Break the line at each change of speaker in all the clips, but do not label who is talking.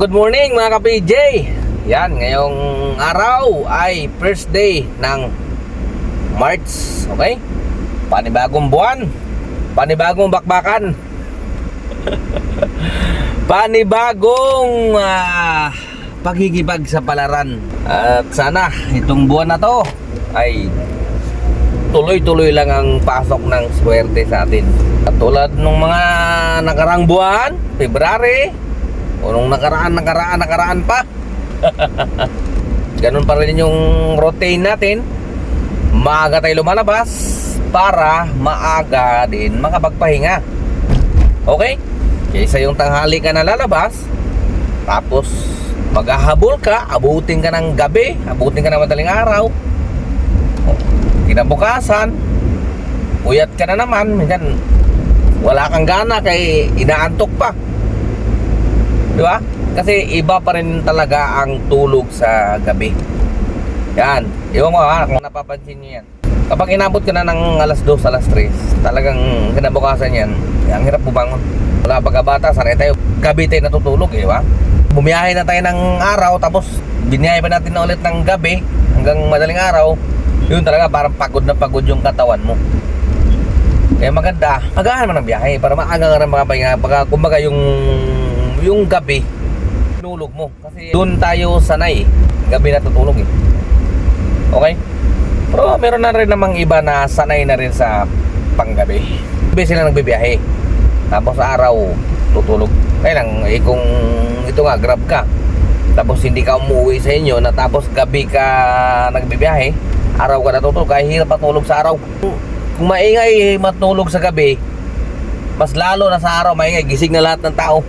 Good morning mga ka-PJ. Yan, ngayong araw ay first day ng March. Okay? Panibagong buwan, panibagong bakbakan, panibagong pagkikipag sa palaran. At sana itong buwan na to ay tuloy-tuloy lang ang pasok ng swerte sa atin. At tulad ng mga nakarang buwan, February, o nung nakaraan pa. Ganun pa rin yung routine natin. Maaga tayo lumalabas para maaga din makapagpahinga. Okay? Kaysa yung tanghali ka na lalabas, tapos maghahabol ka, abutin ka ng gabi, abutin ka ng madaling araw. Kinabukasan, puyat ka na naman. Minsan wala kang gana kay inaantok pa. Di ba? Kasi iba pa rin talaga ang tulog sa gabi. Yan. Iwan mo kung napapansin nyo yan. Kapag inabot ka na ng alas 2, alas 3, talagang kinabukasan yan, ang hirap bumangon. Wala pagkabata, sanay tayo. Gabi tayo natutulog, di ba? Bumiyahe na tayo ng araw, tapos biniyahe pa natin na ulit ng gabi hanggang madaling araw. Yun talaga, parang pagod na pagod yung katawan mo. Kaya maganda, agahan mo ng biyahe para maaga nga rin makapahinga. Kumbaga yung gabi tulog mo, kasi doon tayo sanay, gabi natutulog eh. Okay? Pero meron na rin namang iba na sanay na rin sa panggabi. Gabi sila nagbibiyahe, tapos araw tutulog. Kaya lang kung ito nga, grab ka, tapos hindi ka umuwi sa inyo, na tapos gabi ka nagbibiyahe, araw ka natutulog, kaya hirap matulog sa araw. Kung maingay matulog sa gabi, mas lalo na sa araw maingay, gising na lahat ng tao.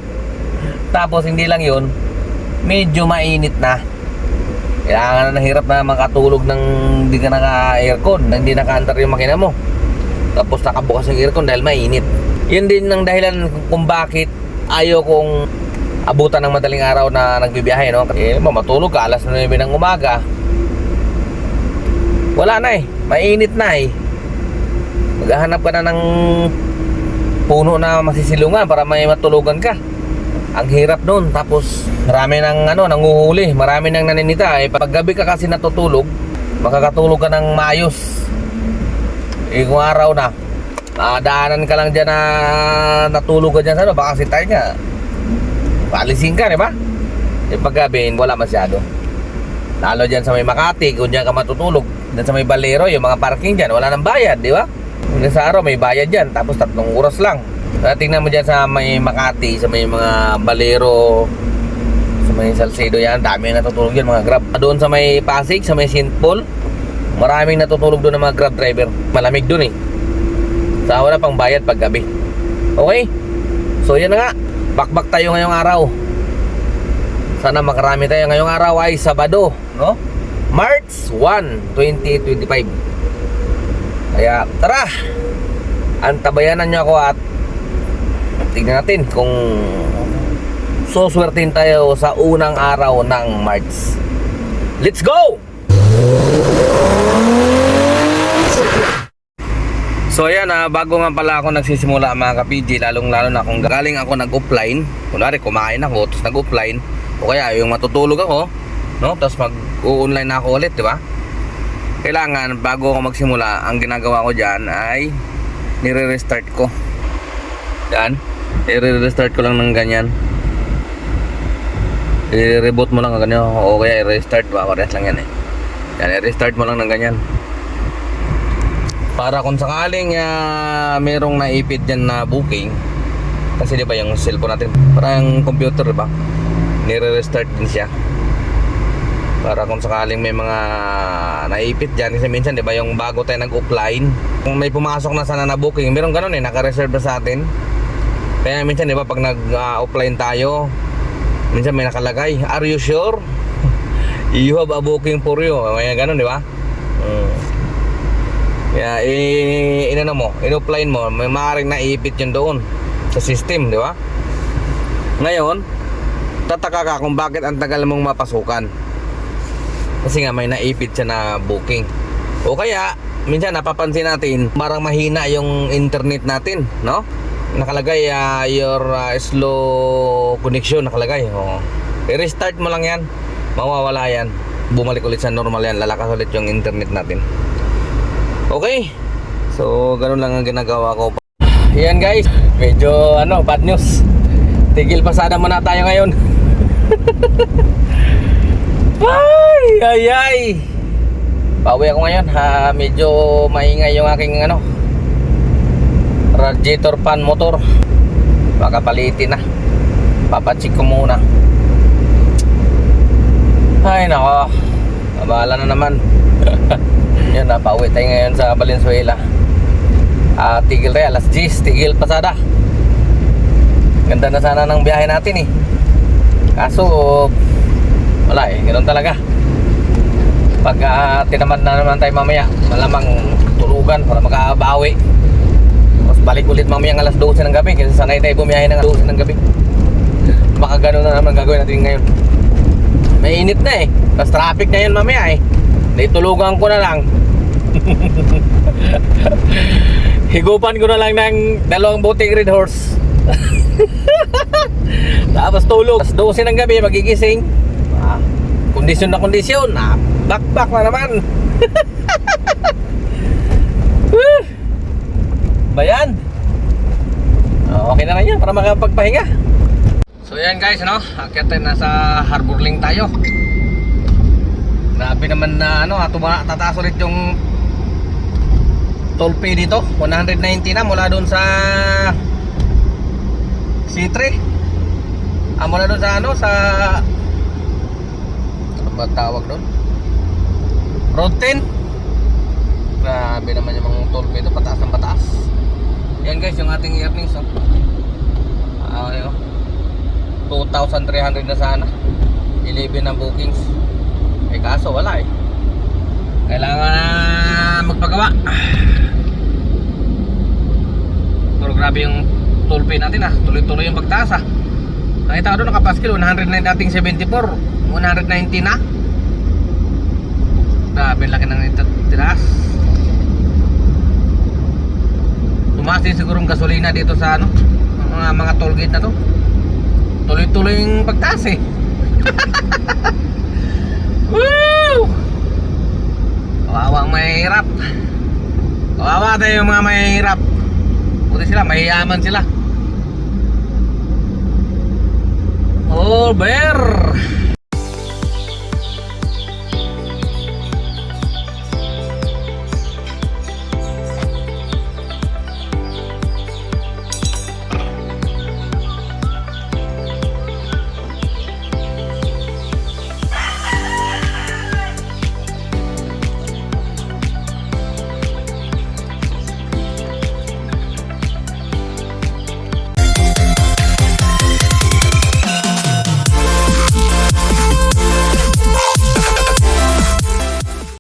Tapos hindi lang yun, medyo mainit na. Kailangan na hirap na makatulog ng hindi ka naka-aircon, na hindi naka-antar yung makina mo. Tapos nakabukas yung aircon dahil mainit. Yun din ang dahilan kung bakit ayaw kong abutan ng madaling araw na nagbibiyahe, no? Matulog ka alas 9 ng umaga, wala na eh, mainit na eh. Maghahanap ka na ng puno na masisilungan para may matulugan ka. Ang hirap nun. Tapos marami nang nanguhuli, marami nang naninita eh. Pag gabi ka kasi natutulog, makakatulog ka ng maayos. Kung araw na daanan ka lang dyan na natulog ka dyan sa baka sitay ka, paalisin ka, di ba? Pag gabi, wala masyado. Lalo dyan sa may Makati, kung dyan ka matutulog, dyan sa may Balero, yung mga parking dyan, wala nang bayad, di ba? Sa araw may bayad dyan, tapos 3 oras lang. Tingnan mo dyan sa may Makati, sa may mga Balero, sa may Salcedo yan, dami natutulog dyan mga Grab. Doon sa may Pasig, sa may St. Paul, maraming natutulog doon ng mga Grab driver. Malamig doon eh. Sa wala pang bayad pag gabi. Okay? So yan na nga, bakbak tayo ngayong araw. Sana makarami tayo ngayong araw ay Sabado, no? March 1, 2025. Kaya tara, antabayanan nyo ako at tignan natin kung suswertin tayo sa unang araw ng March. Let's go! So ayan, bago nga pala ako nagsisimula mga ka-PJ, lalong-lalo na kung galing ako nag-offline, kunwari kumain ako, tapos nag-offline, o kaya yung matutulog ako, no? Tapos mag-u-online na ako ulit, di ba? Kailangan bago ako magsimula, ang ginagawa ko dyan ay nire-restart ko. Yan, i-restart ko lang ng ganyan. I-reboot mo lang ng ganyan, o kaya i-restart ba, rest lang yan eh. Yan, i-restart mo lang ng ganyan. Para kung sakaling merong naipit dyan na booking, kasi di ba yung cellphone natin, parang computer, di ba? Nire-restart din siya. Para kung sakaling may mga naipit dyan, kasi minsan di ba yung bago tayo nag-offline, kung may pumasok na sana na booking, meron ganun eh, naka-reserve na sa atin. Kaya minsan di ba pag nag-offline tayo, minsan may nakalagay, are you sure? You have a booking for you. May ganun di ba? Kaya inano mo, in-offline mo, may maaaring naipit yun doon sa system, di ba? Ngayon, tataka ka kung bakit ang tagal mong mapasukan. Kasi nga may naipit siya na booking. O kaya minsan napapansin natin parang mahina yung internet natin, no? Nakalagay your slow connection nakalagay. I-restart mo lang yan. Mawawala yan. Bumalik ulit sa normal yan. Lalakas ulit yung internet natin. Okay. So, ganun lang ang ginagawa ko. Yan guys. Medyo bad news. Tigil pasada muna tayo ngayon. Ay. Pauwi ako ngayon. Medyo maingay yung aking radiator fan motor. Baka palitin na. Papacheck ko muna. Ay nako, abala na naman. Yan, pauwi tayo ngayon sa Valenzuela. Tigil tayo, alas 10, tigil pasada. Ganda na sana ng biyahe natin eh. Kaso wala eh, ganoon talaga. Pag tinamad na naman tayo mamaya, malamang tulugan para makabawi. Tapos balik ulit mamaya ng alas 12 ng gabi. Kasi sanay tayo bumiyahe ng alas 12 ng gabi. Baka ganoon na naman gagawin natin ngayon. Mainit na eh. Tapos traffic na yun mamaya eh. Naitulugan ko na lang. Higupan ko na lang ng 2 boteng Red Horse. Tapos tulog. Tapos 12 ng gabi magigising. Kondisyon na kondisyon. Back na naman. Bayan. Okay na yan para makapagpahinga. So yan guys, akyat tayo, nasa Harbor Link tayo. Grabe naman na tataas ulit yung toll fee dito. 190 na mula doon sa C3. Mula doon sa sa ano ba tawag doon? Road 10. Grabe naman yung mga toll fee dito, pataas ng pataas. Yan guys, yung ating earnings 2,300 na sana. 11 na bookings. Kaso wala eh. Kailangan na magpagawa. Pero grabe yung toll fee natin tuloy-tuloy yung pagtaas Nakita ko doon nakapaskil 109 dating 74, 190 na. Grabe laki ng tiraas. Tumaas din siguro yung gasolina dito sa mga toll gate na to. Tuloy-tuloy yung pagtaas eh. Woo! Kawawa ang mahihirap. Kawawa tayo yung mga mahihirap. Buti sila, mahiyaman sila. Oh, bear!